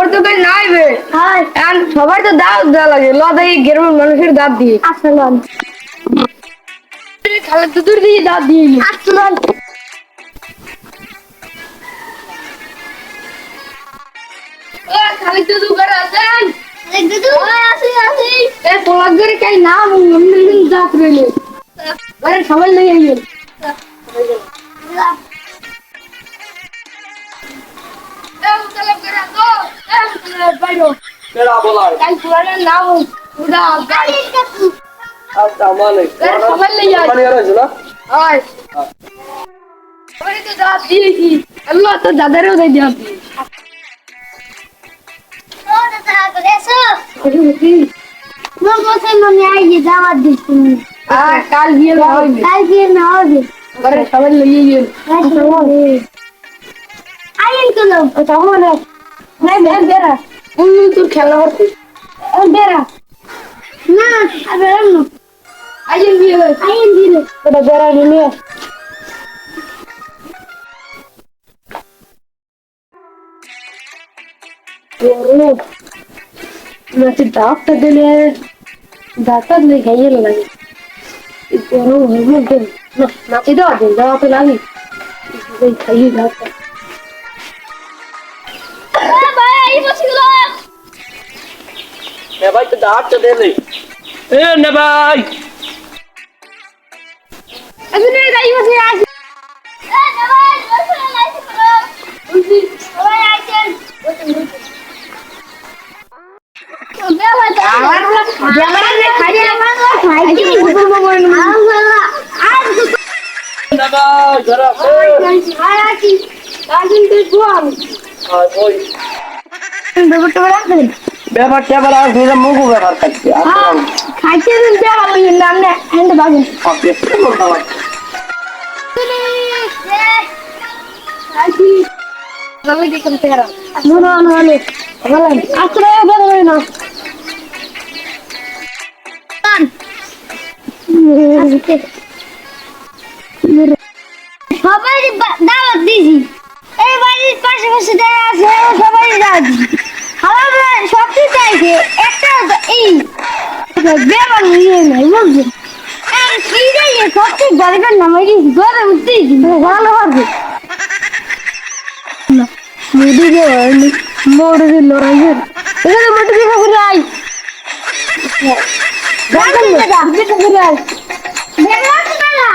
ওর তো কই নাইবে হ্যাঁ এখন সবার তো দাওয়াত দেওয়া লাগে লদাই গ্রামের মানুষের দাওয়াত দিয়ে আসলে খালে তো দূর দিয়ে দাওয়াত দিয়ে আসলে ও খালি তো দুগার আছেন দুদু আসি আসি এ তোলা করে কাই না মন্দির দাওয়াত রইলে আরে সবাই লই আইয়েন Kera bolay. কাল পুরানের নাম পুরা গাড়ি Tamam. সবাই লই আই Mani arayız la. হয় ওরে তো দাওয়াত দিয়েছি আল্লাহ তো দাদারও দেই দিও ও দাদা করেছো মোমোতে মনে আইয়ে দাওয়াত দিছি আর কাল বিয়ে হবে কাল বিয়ে না হবে আরে সবাই লই আইয়েন আইন কলো তাহলে নাই বেরা তোর খেলা হচ্ছে বেরা না আবার না আইয়েন বিয়ে আইন দিলে তোরা বেরা নিয়ে নাকি ডাক্তার দিলে ডাক্তার দিলে খাইয়ে লাগে গরম হয়ে গেল নাকি দেওয়া দিন দেওয়া তো লাগে খাইয়ে ডাক্তার ভাই I বসিলো Ne bay to daat to dele. Ne bay. আমি না যাই বসে আসি না ভাই বসিলো লাইছি করো বুঝি ভাই আইছেন আমার জামানে খাইয়ে আমার খাইয়ে Ne bay. Jara. ভাই আছি কাজিন তুই গোয়াল Oy. ব্যাপারটা রাখবেন ব্যাপারটা আবার আর দুইটা মুখো ব্যাপার করছে খাইতে দিন যা আমি নাম না এন্ড বাগেন ওকে বলতে হবে আছি আমি দেখুন তেরা নো নো নো নো বলেন আশ্রয় বলেন না সবাই দাওয়াত দিছি এই বাড়ির পাশে পাশে যারা আছে সবাই দাওয়াত দিছি আমার সবচেয়ে চাইছে একটা এই বেমান নিয়ে নাই বুঝলি আর কি যাই সবচেয়ে গরিবের নাম এই ঘরে উঠতেই ভালো হবে না মুদি যে মোড়ে যে লড়াই এখানে মাটি দিয়ে ঘুরে আই দাদা ঘুরে আই বেমান না